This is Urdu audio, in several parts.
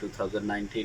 2019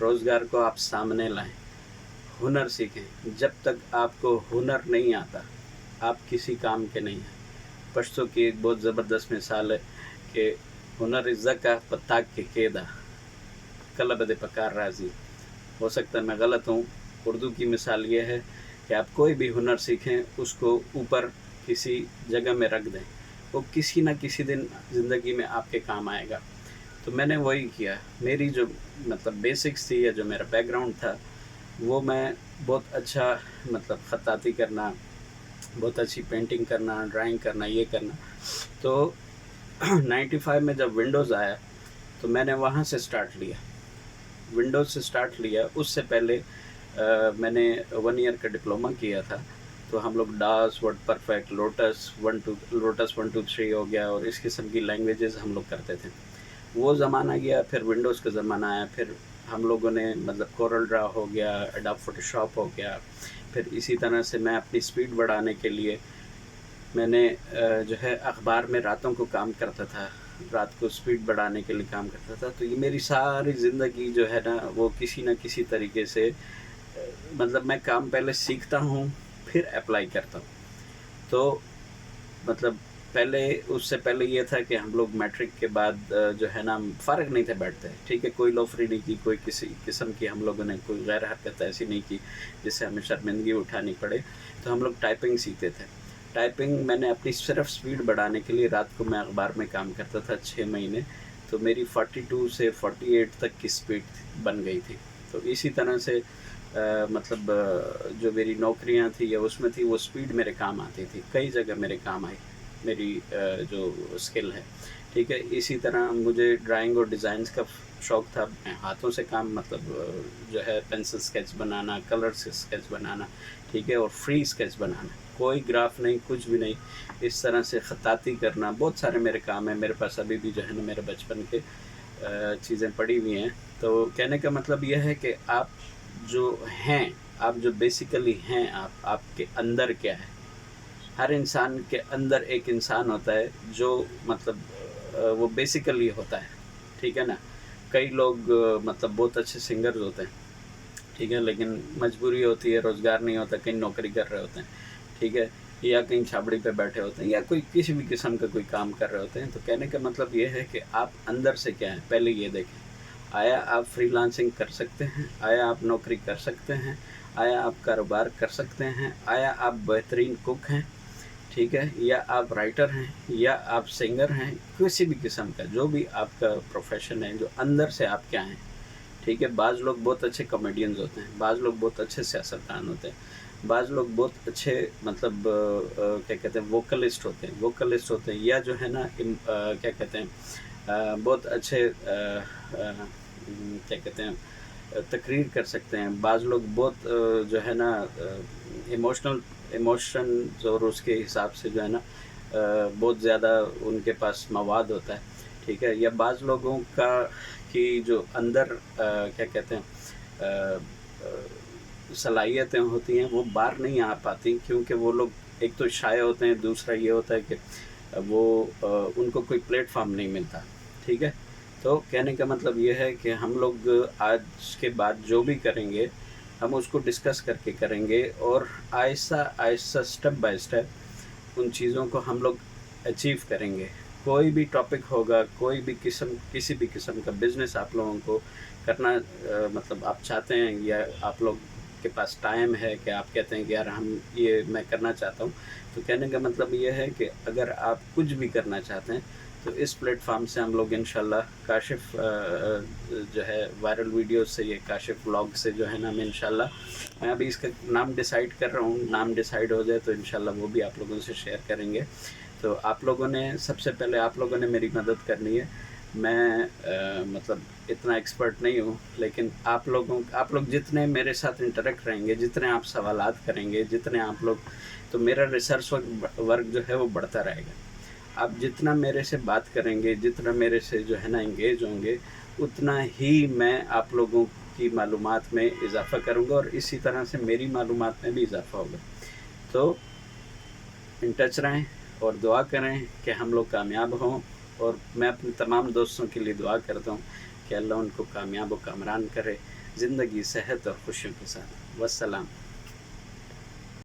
روزگار کو آپ سامنے لائیں، ہنر سیکھیں. جب تک آپ کو ہنر نہیں آتا آپ کسی کام کے نہیں ہیں. پشتو کی ایک بہت زبردست مثال ہے کہ ہنر زکا پتاک کے قیدا کلب دے پکار راضی. ہو سکتا ہے میں غلط ہوں. اردو کی مثال یہ ہے کہ آپ کوئی بھی ہنر سیکھیں، اس کو اوپر کسی جگہ میں رکھ دیں، وہ کسی نہ کسی دن زندگی میں آپ کے کام آئے گا. تو میں نے وہی کیا. میری جو مطلب بیسکس تھی یا جو میرا بیک گراؤنڈ تھا وہ میں بہت اچھا مطلب خطاطی کرنا، بہت اچھی پینٹنگ کرنا، ڈرائنگ کرنا، یہ کرنا. تو 95 میں جب ونڈوز آیا تو میں نے وہاں سے سٹارٹ لیا، ونڈوز سے سٹارٹ لیا. اس سے پہلے میں نے 1 ایئر کا ڈپلومہ کیا تھا. تو ہم لوگ ڈاس، ورڈ پرفیکٹ، لوٹس 1 2 3 ہو گیا اور اس قسم کی لینگویجز ہم لوگ کرتے تھے. وہ زمانہ گیا، پھر ونڈوز کا زمانہ آیا. پھر ہم لوگوں نے مطلب کورل ڈرا ہو گیا، ایڈوب فوٹو شاپ ہو گیا. پھر اسی طرح سے میں اپنی سپیڈ بڑھانے کے لیے میں نے جو ہے اخبار میں راتوں کو کام کرتا تھا، رات کو سپیڈ بڑھانے کے لیے کام کرتا تھا. تو یہ میری ساری زندگی جو ہے نا وہ کسی نہ کسی طریقے سے مطلب میں کام پہلے سیکھتا ہوں پھر اپلائی کرتا ہوں. تو مطلب اس سے پہلے یہ تھا کہ ہم لوگ میٹرک کے بعد جو ہے نا فارغ نہیں تھے بیٹھتے. ٹھیک ہے، کوئی لوفری نہیں کی، کوئی کسی قسم کی ہم لوگوں نے کوئی غیر حرکت ایسی نہیں کی جس سے ہمیں شرمندگی اٹھانی پڑے. تو ہم لوگ ٹائپنگ سیکھتے تھے. ٹائپنگ میں نے اپنی صرف سپیڈ بڑھانے کے لیے رات کو میں اخبار میں کام کرتا تھا 6 مہینے. تو میری 42 سے 48 تک کی سپیڈ بن گئی تھی. تو اسی طرح سے مطلب جو میری نوکریاں تھیں یا اس میں تھی وہ سپیڈ میرے کام آتی تھی. کئی جگہ میرے کام آئی میری جو اسکل ہے. ٹھیک ہے، اسی طرح مجھے ڈرائنگ اور ڈیزائنس کا شوق تھا. میں ہاتھوں سے کام مطلب جو ہے پینسل اسکیچ بنانا، کلر سے اسکیچ بنانا، ٹھیک ہے، اور فری اسکیچ بنانا، کوئی گراف نہیں، کچھ بھی نہیں. اس طرح سے خطاطی کرنا، بہت سارے میرے کام ہیں. میرے پاس ابھی بھی جو ہے نا میرے بچپن کے چیزیں پڑی ہوئی ہیں. تو کہنے کا مطلب یہ ہے کہ آپ جو ہیں، آپ جو بیسیکلی ہیں، آپ کے اندر کیا ہے. ہر انسان کے اندر ایک انسان ہوتا ہے جو مطلب وہ بیسیکلی ہوتا ہے. ٹھیک ہے نا. کئی لوگ مطلب بہت اچھے سنگرز ہوتے ہیں، ٹھیک ہے، لیکن مجبوری ہوتی ہے، روزگار نہیں ہوتا، کہیں نوکری کر رہے ہوتے ہیں، ٹھیک ہے، یا کہیں چھاپڑی پہ بیٹھے ہوتے ہیں، یا کوئی کسی بھی قسم کا کوئی کام کر رہے ہوتے ہیں. تو کہنے کا مطلب یہ ہے کہ آپ اندر سے کیا ہیں پہلے یہ دیکھیں. آیا آپ فری لانسنگ کر سکتے ہیں؟ آیا آپ نوکری کر سکتے ہیں؟ آیا آپ کاروبار کر سکتے ہیں؟ آیا آپ بہترین کک ہیں؟ ٹھیک ہے، یا آپ رائٹر ہیں، یا آپ سنگر ہیں، کسی بھی قسم کا جو بھی آپ کا پروفیشن ہے، جو اندر سے آپ کیا ہیں. ٹھیک ہے. بعض لوگ بہت اچھے کامیڈینز ہوتے ہیں، بعض لوگ بہت اچھے سیاستدان ہوتے ہیں، بعض لوگ بہت اچھے مطلب کیا کہتے ہیں ووکلسٹ ہوتے ہیں، یا جو ہے نا کیا کہتے ہیں بہت اچھے کیا کہتے ہیں تقریر کر سکتے ہیں. بعض لوگ بہت جو ہے نا ایموشنز اور اس کے حساب سے جو ہے نا بہت زیادہ ان کے پاس مواد ہوتا ہے. ٹھیک ہے. یا بعض لوگوں کی جو اندر کیا کہتے ہیں صلاحیتیں ہوتی ہیں وہ باہر نہیں آ پاتی، کیونکہ وہ لوگ ایک تو شائع ہوتے ہیں، دوسرا یہ ہوتا ہے کہ وہ ان کو کوئی پلیٹ فارم نہیں ملتا. ٹھیک ہے. تو کہنے کا مطلب یہ ہے کہ ہم لوگ آج کے بعد جو بھی کریں گے ہم اس کو ڈسکس کر کے کریں گے، اور آہستہ آہستہ اسٹیپ بائی اسٹیپ ان چیزوں کو ہم لوگ اچیو کریں گے. کوئی بھی ٹاپک ہوگا، کسی بھی قسم کا بزنس آپ لوگوں کو کرنا مطلب آپ چاہتے ہیں، یا آپ لوگ کے پاس ٹائم ہے کہ آپ کہتے ہیں کہ یار یہ میں کرنا چاہتا ہوں. تو کہنے کا مطلب یہ ہے کہ اگر آپ کچھ بھی کرنا چاہتے ہیں تو اس پلیٹ فارم سے ہم لوگ انشاءاللہ کاشف جو ہے وائرل ویڈیوز سے، یہ کاشف ولاگ سے جو ہے نا انشاءاللہ میں ابھی اس کا نام ڈیسائیڈ کر رہا ہوں. نام ڈیسائیڈ ہو جائے تو انشاءاللہ وہ بھی آپ لوگوں سے شیئر کریں گے. تو آپ لوگوں نے سب سے پہلے آپ لوگوں نے میری مدد کرنی ہے. میں مطلب اتنا ایکسپرٹ نہیں ہوں، لیکن آپ لوگ جتنے میرے ساتھ انٹریکٹ رہیں گے، جتنے آپ سوالات کریں گے، جتنے آپ لوگ، تو میرا ریسرچ ورک جو ہے وہ بڑھتا رہے گا. آپ جتنا میرے سے بات کریں گے، جتنا میرے سے جو ہے نا انگیج ہوں گے، اتنا ہی میں آپ لوگوں کی معلومات میں اضافہ کروں گا، اور اسی طرح سے میری معلومات میں بھی اضافہ ہوگا. تو ان ٹچ رہیں اور دعا کریں کہ ہم لوگ کامیاب ہوں. اور میں اپنے تمام دوستوں کے لیے دعا کرتا ہوں کہ اللہ ان کو کامیاب و کامران کرے. زندگی صحت اور خوشیوں کے ساتھ۔ والسلام۔